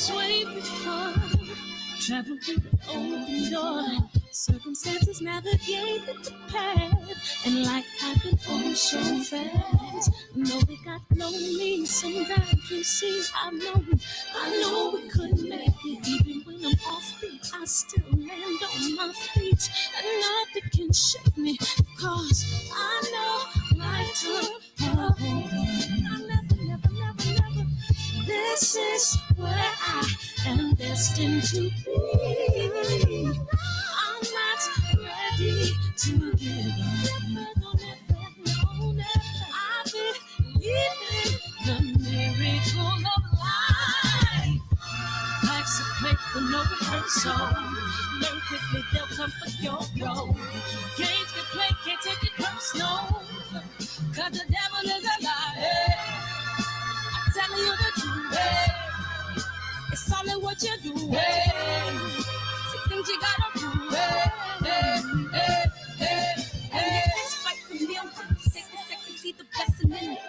sway before, travel through the open door. Circumstances navigated the path, and life happened oh so fast. No, they got lonely. Sometimes you see, I know we couldn't make it. Even when I'm offbeat, I still land on my feet, and nothing can shake me. Cause I know life took a hold of me. Never. This is where I am destined to be. I'm not ready to give up. I believe in the miracle of life. Life's a play for no rehearsal. Learn quickly, they'll come for your role. Games can play, can't take it personal. Cause the devil is a liar. I'm telling you the truth. It's all in what you do. Some things you gotta do. Let's fight for millions. Take a second, see the blessing in it.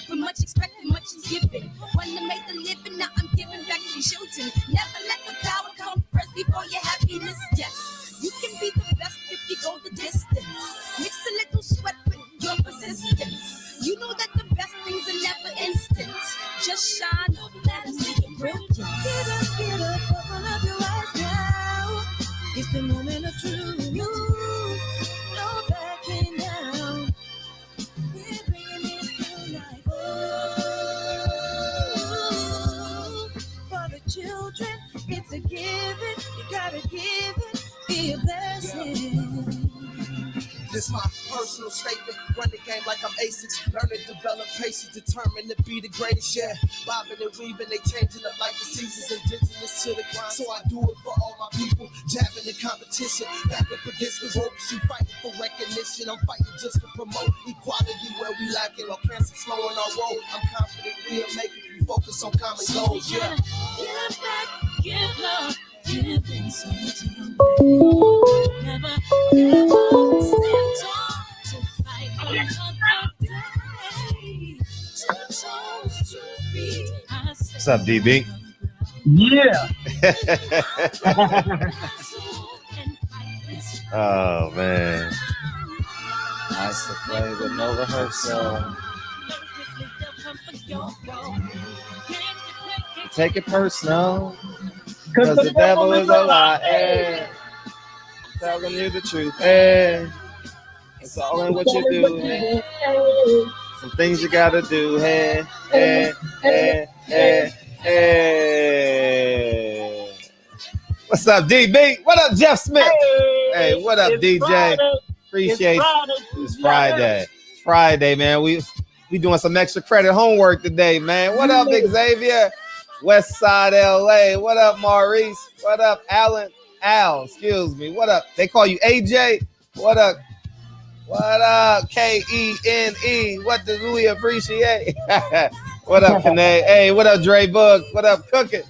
When much expected, much is given. When I made the living, now I'm giving back to children. Never let the power come first before your happiness. Yes, you can be the best if you go the distance. Mix a little sweat with your persistence. You know that the best things are never instant. Just shine on that and make it brilliant. Get up, open up your eyes now. It's the moment of truth. No backing down. We're bringing it to life. For the children, it's a given. You gotta give it, be a blessing. This my personal statement. Run the game like I'm ASICs. Learn to develop patience, determined to be the greatest. Yeah, bobbing and weaving, they changing up like the seasons. Indigenous to the grind, so I do it for all my people. Jabbing the competition, back up against the ropes. You fighting for recognition, I'm fighting just to promote equality where we lacking. Or cancer slowing our road. I'm confident we'll make it. We focus on common goals. Yeah. Give back, give love, giving something. Never stand tall to fight another day. Toes to feet. What's up, DB? Yeah. Oh man. Nice to play with no rehearsal. Take it personal. Cause the devil is a liar. Telling you the truth. Hey. It's all in what you do. Hey. Some things you gotta do. Hey, hey, hey, hey, hey. What's up, DB? What up, Jeff Smith? Hey, what up, DJ? Friday. Appreciate it. It's Friday. Friday, man. We doing some extra credit homework today, man. What up, Xavier? West Side LA. What up, Maurice? What up, Alan? Al, excuse me. What up? They call you AJ? What up? What up, Kene? What does we appreciate? What up, Kane? Hey, what up, Dre Bug? What up, Cookin'?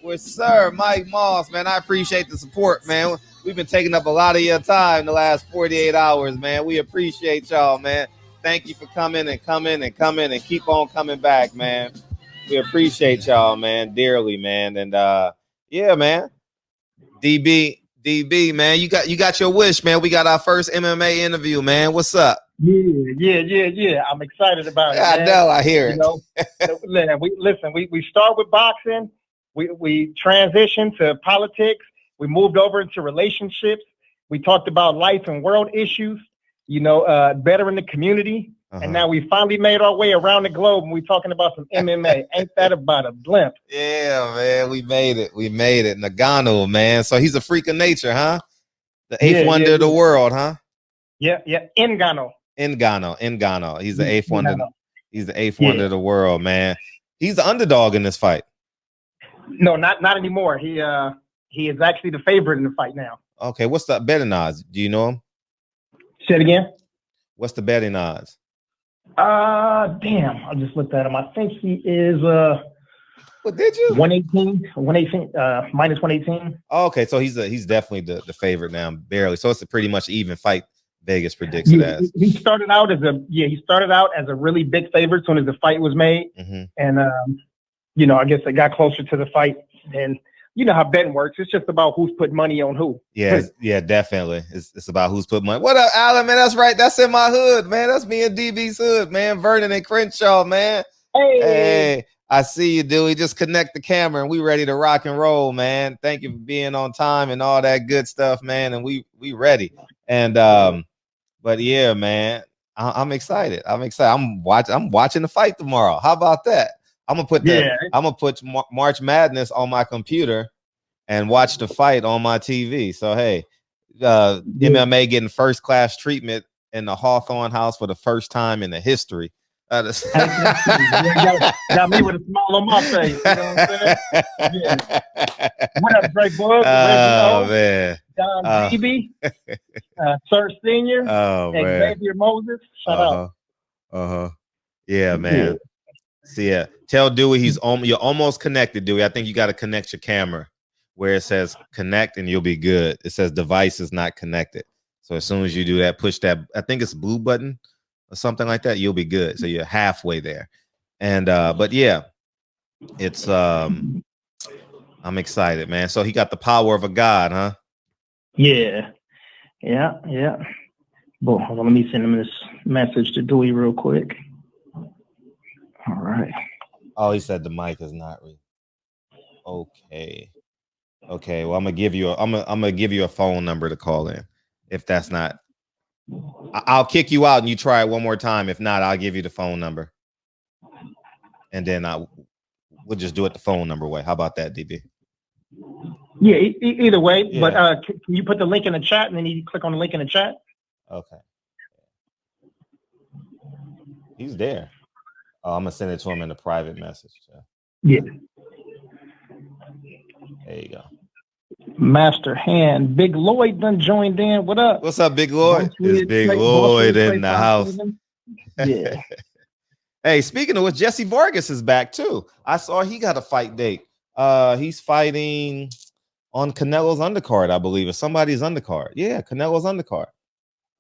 With Sir Mike Moss, man. I appreciate the support, man. We've been taking up a lot of your time the last 48 hours, man. We appreciate y'all, man. Thank you for coming and keep on coming back, man. We appreciate y'all, man, dearly, man. And yeah, man. DB, man, you got your wish, man. We got our first MMA interview, man. What's up? Yeah. I'm excited about it. I know, I hear it. You know, we start with boxing. We transition to politics. We moved over into relationships. We talked about life and world issues, better in the community. And now we finally made our way around the globe and we're talking about some MMA. Ain't that about a blimp? Yeah, man, we made it. Ngannou, man. So he's a freak of nature, huh? The eighth wonder of the world, huh? Yeah. Ngannou. He's the eighth wonder. He's the eighth wonder of the world, man. He's the underdog in this fight. No, not anymore. He is actually the favorite in the fight now. Okay, what's the betting odds? Do you know him? Say it again. What's the betting odds? Damn, I just looked at him. I think he is what did you? 118, minus 118. Oh, okay, so he's definitely the favorite now, barely. So it's a pretty much even fight. Vegas predicts it as. He started out as a really big favorite as soon as the fight was made. And I guess it got closer to the fight. And you know how betting works. It's just about who's put money on who. Yeah, definitely. It's about who's put money. What up, Alan, man? That's right. That's in my hood, man. That's me and DB's hood, man. Vernon and Crenshaw, man. Hey, I see you, Dewey. Just connect the camera and we ready to rock and roll, man. Thank you for being on time and all that good stuff, man. And we ready. And but yeah, man, I'm excited. I'm watching the fight tomorrow. How about that? I'm gonna put March Madness on my computer and watch the fight on my TV. So hey, MMA getting first class treatment in the Hawthorne House for the first time in the history. Got me with a smile on my face. You know what I'm saying? Yeah. What up, Drake Boy? Oh man, Don Dewey, Sir Senior, Xavier Moses. Shout out. Yeah, man. Yeah. See, yeah. Tell Dewey you're almost connected, Dewey. I think you got to connect your camera where it says connect and you'll be good. It says device is not connected. So as soon as you do that, push that, I think it's blue button or something like that, you'll be good. So you're halfway there. And but yeah, it's I'm excited, man. So he got the power of a god, huh? Yeah. Boy, hold on, let me send him this message to Dewey real quick. All right. Oh, he said the mic is not real. Okay. Well, I'm gonna give you a phone number to call in. If that's not, I'll kick you out and you try it one more time. If not, I'll give you the phone number, and then we'll just do it the phone number way. How about that, DB? Yeah, either way. Yeah. But can you put the link in the chat and then you click on the link in the chat? Okay. He's there. Oh, I'm gonna send it to him in a private message. Yeah. There you go. Master Hand. Big Lloyd done joined in. What up? What's up, Big Lloyd? It's Big Lloyd in the house. Yeah. Hey, speaking of which, Jesse Vargas is back too. I saw he got a fight date. He's fighting on Canelo's undercard, I believe, or somebody's undercard. Yeah, Canelo's undercard.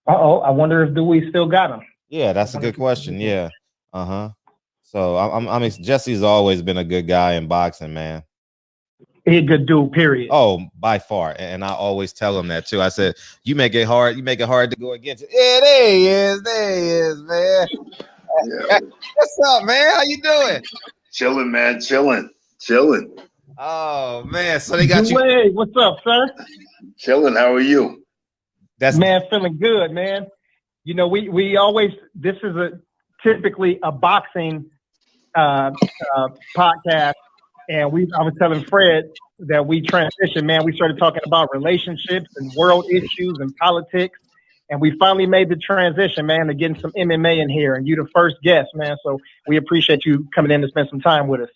I wonder if Dewey still got him. Yeah, that's a good question. Yeah. So I'm Jesse's always been a good guy in boxing, man. He's a good dude, period. Oh, by far. And I always tell him that too. I said, you make it hard to go against it. Yeah, there he is, man. Yeah. What's up, man? How you doing? Chilling, man. Chilling. Oh man. So they got you. What's up, sir? Chilling. How are you? Man, feeling good, man. You know, we always, this is typically a boxing podcast. And I was telling Fred that we transitioned, man. We started talking about relationships and world issues and politics. And we finally made the transition, man, to getting some MMA in here. And you're the first guest, man. So we appreciate you coming in to spend some time with us.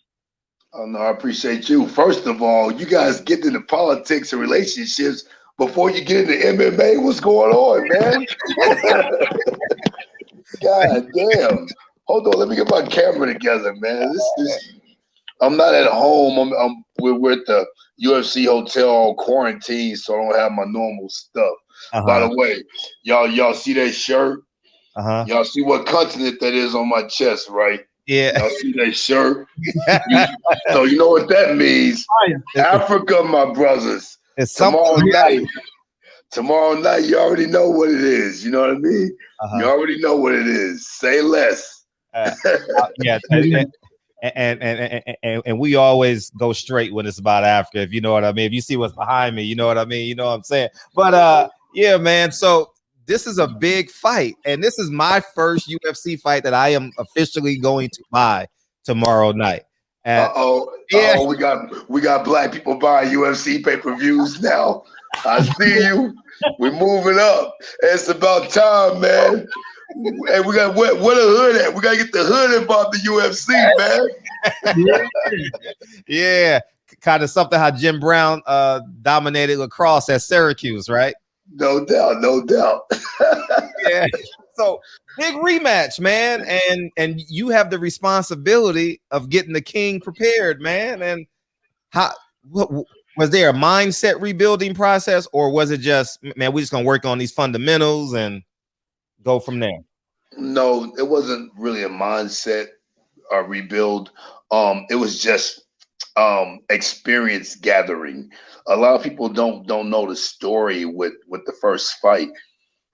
Oh, no, I appreciate you. First of all, you guys get into politics and relationships before you get into MMA. What's going on, man? God damn. Hold on. Let me get my camera together, man. I'm not at home. We're at the UFC hotel quarantine, so I don't have my normal stuff. By the way, y'all see that shirt? Y'all see what continent that is on my chest, right? Yeah. Y'all see that shirt? So you know what that means? Africa, my brothers. It's tomorrow night, you already know what it is. You know what I mean? You already know what it is. Say less. Yeah. And we always go straight when it's about Africa, if you know what I mean. If you see what's behind me, you know what I mean. You know what I'm saying. But yeah, man. So this is a big fight, and this is my first UFC fight that I am officially going to buy tomorrow night. We got black people buying UFC pay-per-views now. I see you. We're moving up. It's about time, man. And we got where the hood at? We gotta get the hood involved in the UFC, man. Yeah. Kind of something how Jim Brown dominated lacrosse at Syracuse, right? No doubt. Yeah. So big rematch, man, and you have the responsibility of getting the king prepared, man. And was there a mindset rebuilding process, or was it just, man, we're just gonna work on these fundamentals and go from there? No, it wasn't really a mindset rebuild. It was just experience gathering. A lot of people don't know the story with the first fight.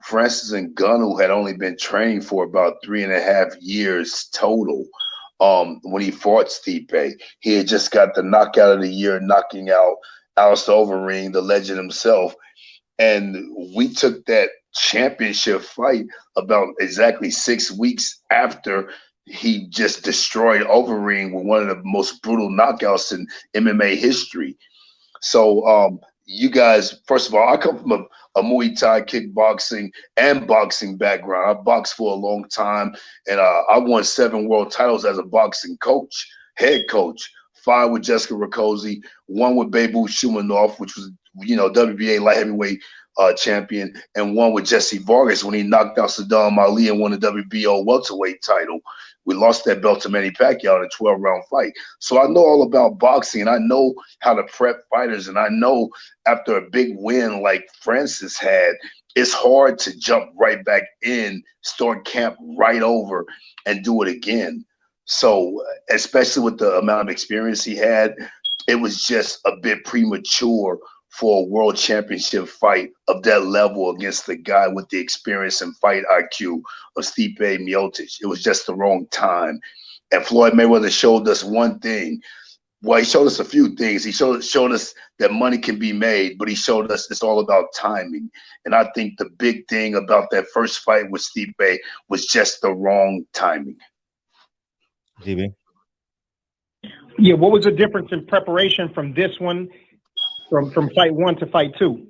Francis Ngannou had only been training for about 3.5 years total. When he fought Stipe, he had just got the knockout of the year, knocking out Alistair Overeem, the legend himself. And we took that championship fight about exactly 6 weeks after he just destroyed Overeem with one of the most brutal knockouts in MMA history. So you guys, first of all, I come from a Muay Thai, kickboxing, and boxing background. I boxed for a long time, and I won 7 world titles as a boxing coach, head coach. 5 with Jessica Rakoczy, 1 with Bebu Shumanov, which was, WBA light heavyweight champion, and 1 with Jesse Vargas when he knocked out Saddam Ali and won the WBO welterweight title. We lost that belt to Manny Pacquiao in a 12-round fight. So I know all about boxing, and I know how to prep fighters, and I know after a big win like Francis had, it's hard to jump right back in, start camp right over, and do it again. So especially with the amount of experience he had, it was just a bit premature for a world championship fight of that level against the guy with the experience and fight IQ of Stipe Miocic. It was just the wrong time. And Floyd Mayweather showed us one thing. Well, he showed us a few things. He showed us that money can be made, but he showed us it's all about timing. And I think the big thing about that first fight with Stipe was just the wrong timing. GB? Yeah, what was the difference in preparation from this one, from fight 1 to fight 2?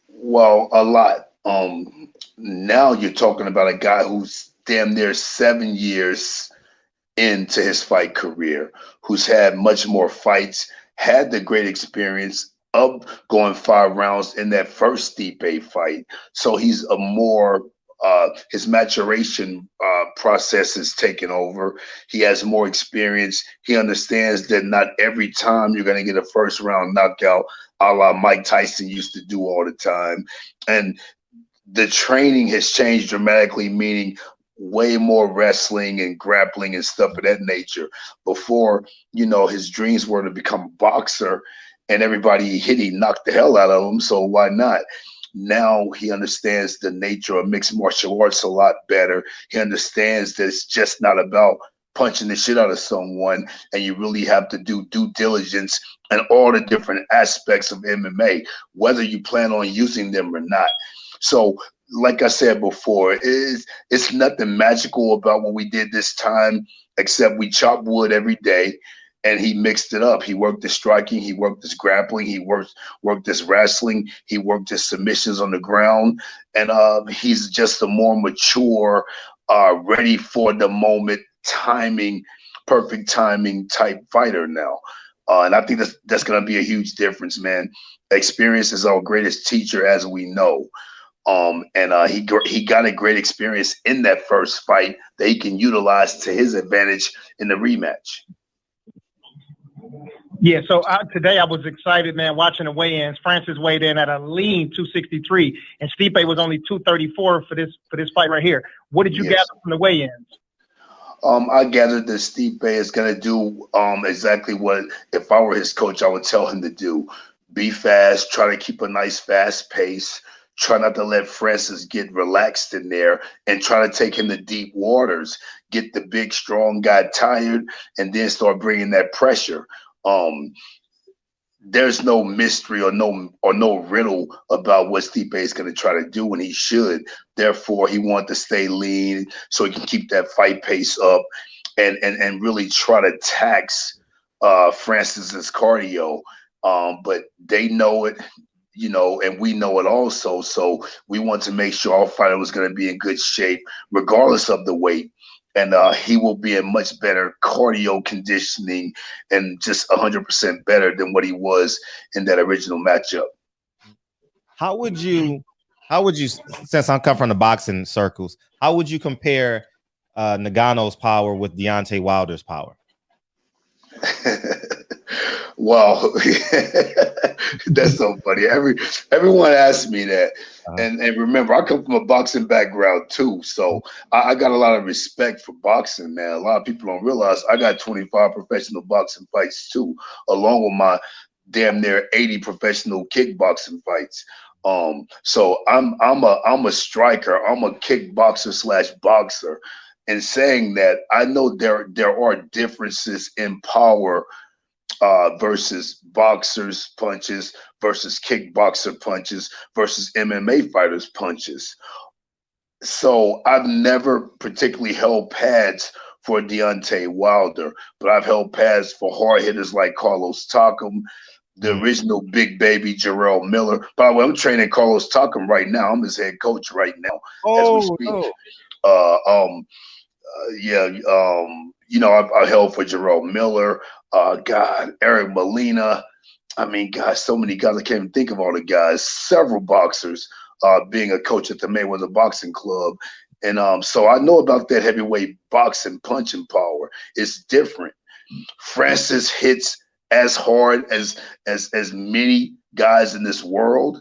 Well, a lot. Now you're talking about a guy who's damn near 7 years into his fight career, who's had much more fights, had the great experience of going 5 rounds in that first Stipe fight. So he's a more his maturation process is taken over. He has more experience. He understands that not every time you're going to get a first round knockout, a la Mike Tyson used to do all the time. And the training has changed dramatically, meaning way more wrestling and grappling and stuff of that nature. Before, his dreams were to become a boxer, and everybody he hit, he knocked the hell out of him. So why not? Now he understands the nature of mixed martial arts a lot better. He understands that it's just not about punching the shit out of someone, and you really have to do due diligence and all the different aspects of MMA, whether you plan on using them or not. So, like I said before, it's nothing magical about what we did this time, except we chopped wood every day. And he mixed it up. He worked his striking, he worked his grappling, he worked his wrestling, he worked his submissions on the ground, and he's just a more mature, ready for the moment, perfect timing type fighter now. And I think that's going to be a huge difference, man. Experience is our greatest teacher, as we know. And he got a great experience in that first fight that he can utilize to his advantage in the rematch. Yeah, so today I was excited, man, watching the weigh-ins. Francis weighed in at a lean 263, and Stipe was only 234 for this fight right here. What did you gather from the weigh-ins? I gathered that Stipe is going to do exactly what, if I were his coach, I would tell him to do. Be fast, try to keep a nice fast pace, try not to let Francis get relaxed in there, and try to take him to deep waters, get the big, strong guy tired, and then start bringing that pressure. There's no mystery or no riddle about what Stipe is going to try to do, and he should. Therefore, he wants to stay lean so he can keep that fight pace up and really try to tax Francis's cardio. But they know it, and we know it also. So we want to make sure our fighter was going to be in good shape, regardless of the weight. And he will be in much better cardio conditioning and just 100% better than what he was in that original matchup. How would you, since I'm coming from the boxing circles, how would you compare Ngannou's power with Deontay Wilder's power? Well, That's so funny. Everyone asks me that, Uh-huh. and remember, I come from a boxing background too, so I got a lot of respect for boxing, man. A lot of people don't realize I got 25 professional boxing fights too, along with my damn near 80 professional kickboxing fights. So I'm a striker. I'm a kickboxer slash boxer. And saying that, I know there are differences in power versus boxers punches versus kickboxer punches versus MMA fighters punches. So I've never particularly held pads for Deontay Wilder, but I've held pads for hard hitters like Carlos Takam, the Mm. original Big Baby Jarrell Miller. By the way, I'm training Carlos Takam right now. I'm his head coach right now as we Oh speak. no. Uh, um, yeah, I held for Jarrell Miller. God, Eric Molina. I mean, God, so many guys. I can't even think of all the guys. Several boxers. Being a coach at the Mayweather Boxing Club, and so I know about that heavyweight boxing punching power. It's different. Francis hits as hard as many guys in this world,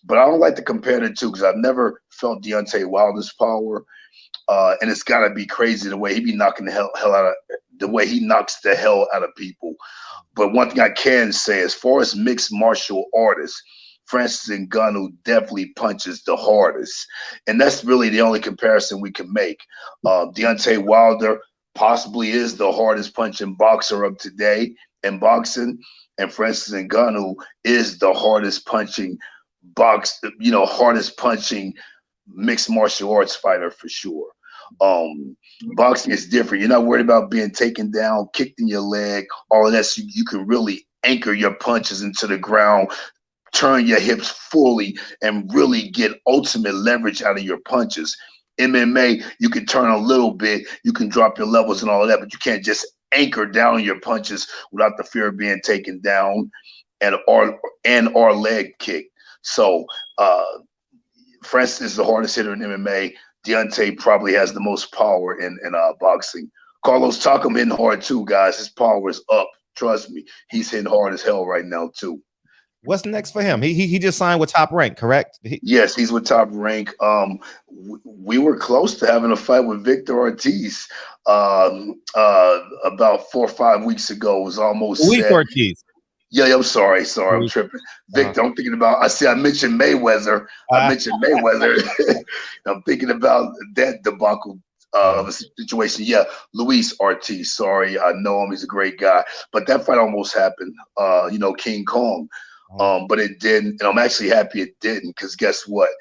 but I don't like to compare the two because I've never felt Deontay Wilder's power. And it's gotta be crazy the way he be knocking the hell out of the way he knocks the hell out of people. But one thing I can say, as far as mixed martial artists, Francis Ngannou definitely punches the hardest, and that's really the only comparison we can make. Deontay Wilder possibly is the hardest punching boxer of today in boxing, and Francis Ngannou is the hardest punching hardest punching mixed martial arts fighter for sure. Boxing is different. You're not worried about being taken down, kicked in your leg, all of that. So you can really anchor your punches into the ground, turn your hips fully, and really get ultimate leverage out of your punches. MMA, you can turn a little bit, you can drop your levels and all of that, but you can't just anchor down your punches without the fear of being taken down or leg kicked. So Francis is the hardest hitter in MMA. Deontay probably has the most power in boxing. Carlos Takam hitting hard too, guys. His power is up. Trust me, he's hitting hard as hell right now too. What's next for him? He just signed with Top Rank, correct? Yes, he's with Top Rank. We were close to having a fight with Victor Ortiz about 4 or 5 weeks ago. It was almost Luis set. Ortiz. Yeah, I'm sorry, I'm tripping. Victor, I'm thinking about. I mentioned Mayweather. I'm thinking about that debacle of a situation. Yeah, Luis Ortiz. Sorry, I know him. He's a great guy. But that fight almost happened. King Kong. But it didn't, and I'm actually happy it didn't, because guess what?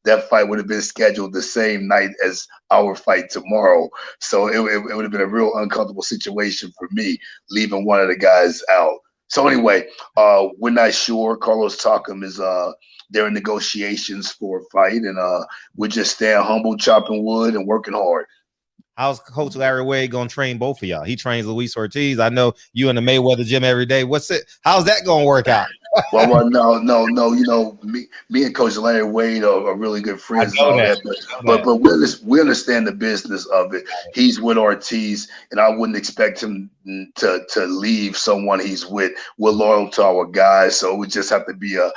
That fight would have been scheduled the same night as our fight tomorrow. So it would have been a real uncomfortable situation for me, leaving one of the guys out. So anyway, we're not sure. Carlos Takam is they're in negotiations for a fight, and we're just staying humble, chopping wood, and working hard. How's Coach Larry Wade gonna train both of y'all? He trains Luis Ortiz. I know you in the Mayweather gym every day. How's that gonna work out? Well, no. Me and Coach Larry Wade are really good friends and all that. But we understand the business of it. He's with Ortiz, and I wouldn't expect him to leave someone he's with. We're loyal to our guys, so it would just have to be a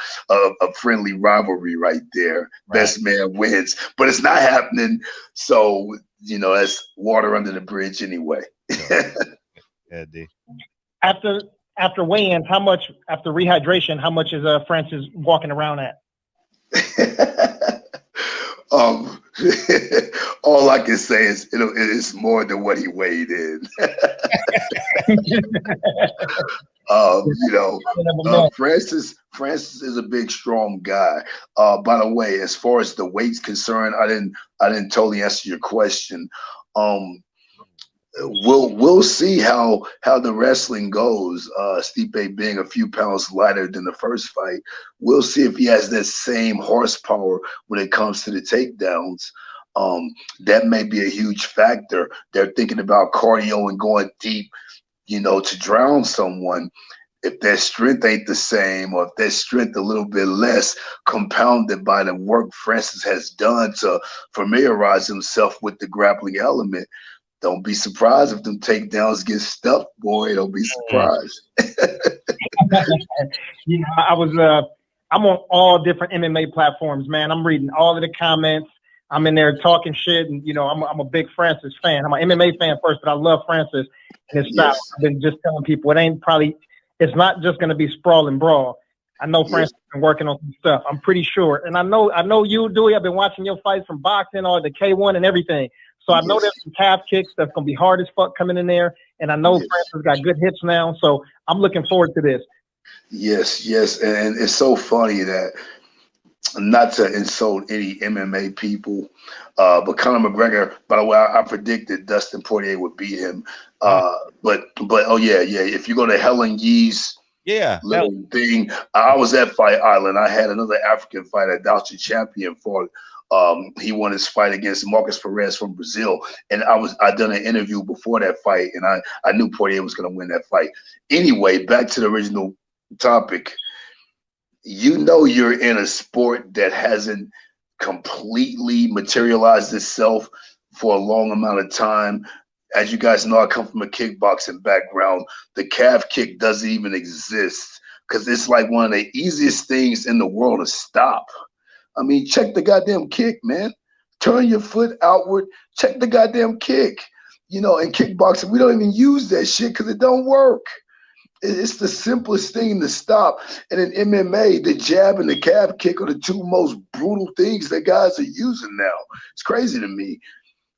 friendly rivalry right there. Right. Best man wins, but it's not happening. So that's water under the bridge anyway. Yeah, D. After weigh-ins, how much after rehydration? How much is Francis walking around at? All I can say is it's more than what he weighed in. Francis is a big, strong guy. By the way, as far as the weight's concerned, I didn't totally answer your question. We'll see how the wrestling goes. Stipe being a few pounds lighter than the first fight, we'll see if he has that same horsepower when it comes to the takedowns. That may be a huge factor. They're thinking about cardio and going deep, to drown someone. If their strength ain't the same, or if their strength a little bit less, compounded by the work Francis has done to familiarize himself with the grappling element, don't be surprised if them takedowns get stuffed, boy. Don't be surprised. You know, I'm on all different MMA platforms, man. I'm reading all of the comments. I'm in there talking shit, and you know, I'm a big Francis fan. I'm an MMA fan first, but I love Francis and his style. Yes. I've been just telling people it's not just going to be sprawl and brawl. I know Francis has been working on some stuff. I'm pretty sure, and I know you, Dewey. I've been watching your fights from boxing or the K1 and everything. So I know there's some calf kicks that's going to be hard as fuck coming in there, and I know Francis got good hits now. So I'm looking forward to this. Yes, and it's so funny that, not to insult any MMA people, but Conor McGregor, by the way, I predicted Dustin Poirier would beat him. But oh yeah, if you go to Helen Yee's little thing, I was at Fight Island. I had another African fighter, Dalcha Champion, fought. He won his fight against Marcus Perez from Brazil, and I done an interview before that fight, and I knew Poirier was going to win that fight. Anyway, back to the original topic. You know, you're in a sport that hasn't completely materialized itself for a long amount of time. As you guys know, I come from a kickboxing background. The calf kick doesn't even exist because it's like one of the easiest things in the world to stop. I mean, check the goddamn kick, man. Turn your foot outward. Check the goddamn kick. You know, in kickboxing, we don't even use that shit because it don't work. It's the simplest thing to stop. And in MMA, the jab and the calf kick are the two most brutal things that guys are using now. It's crazy to me.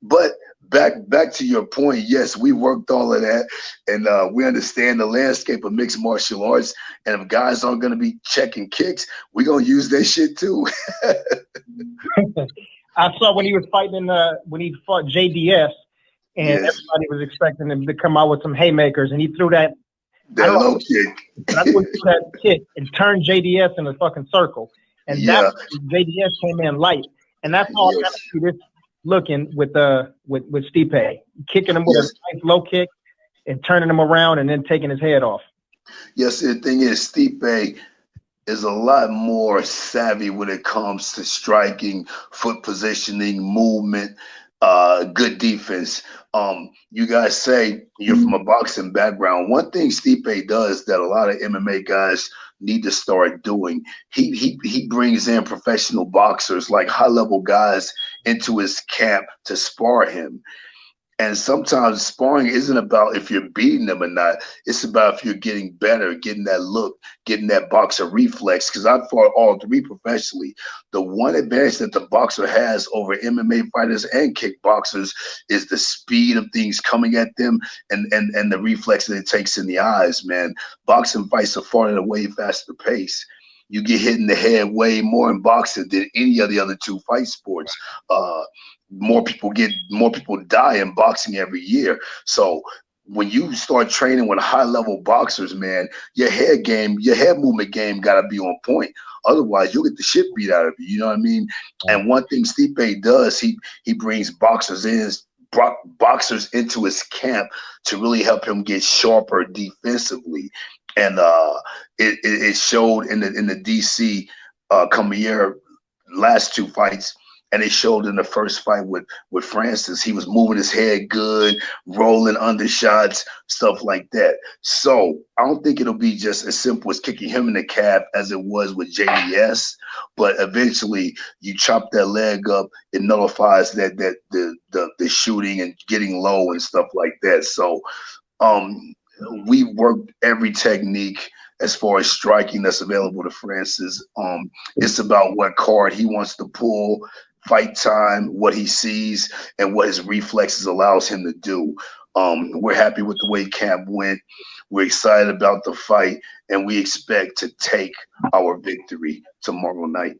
But back to your point, yes, we worked all of that, and we understand the landscape of mixed martial arts. And if guys aren't going to be checking kicks, we're going to use that shit too. I saw when he was fighting when he fought JDS, and everybody was expecting him to come out with some haymakers, and he threw that low kick. I threw that kick and turned JDS in a fucking circle, and that JDS came in light, and that's all I got to see this looking with Stipe, kicking him with a nice low kick and turning him around and then taking his head off. Yes, the thing is, Stipe is a lot more savvy when it comes to striking, foot positioning, movement, good defense. You guys say you're from a boxing background. One thing Stipe does that a lot of MMA guys need to start doing, he brings in professional boxers, like high-level guys, into his camp to spar him. And sometimes sparring isn't about if you're beating them or not. It's about if you're getting better, getting that look, getting that boxer reflex. Because I fought all three professionally. The one advantage that the boxer has over MMA fighters and kickboxers is the speed of things coming at them and the reflex that it takes in the eyes, man. Boxing fights are fought at a way faster pace. You get hit in the head way more in boxing than any of the other two fight sports. More people die in boxing every year. So when you start training with high-level boxers, man, your head movement game got to be on point. Otherwise, you'll get the shit beat out of you. You know what I mean? And one thing Stipe does, he brings boxers into his camp to really help him get sharper defensively. And it showed in the DC Cormier last two fights. And it showed in the first fight with Francis. He was moving his head good, rolling undershots, stuff like that. So I don't think it'll be just as simple as kicking him in the calf as it was with JDS. But eventually, you chop that leg up, it nullifies the shooting and getting low and stuff like that. So we worked every technique as far as striking that's available to Francis. It's about what card he wants to pull, fight time, what he sees, and what his reflexes allows him to do. We're happy with the way camp went. We're excited about the fight, and we expect to take our victory tomorrow night.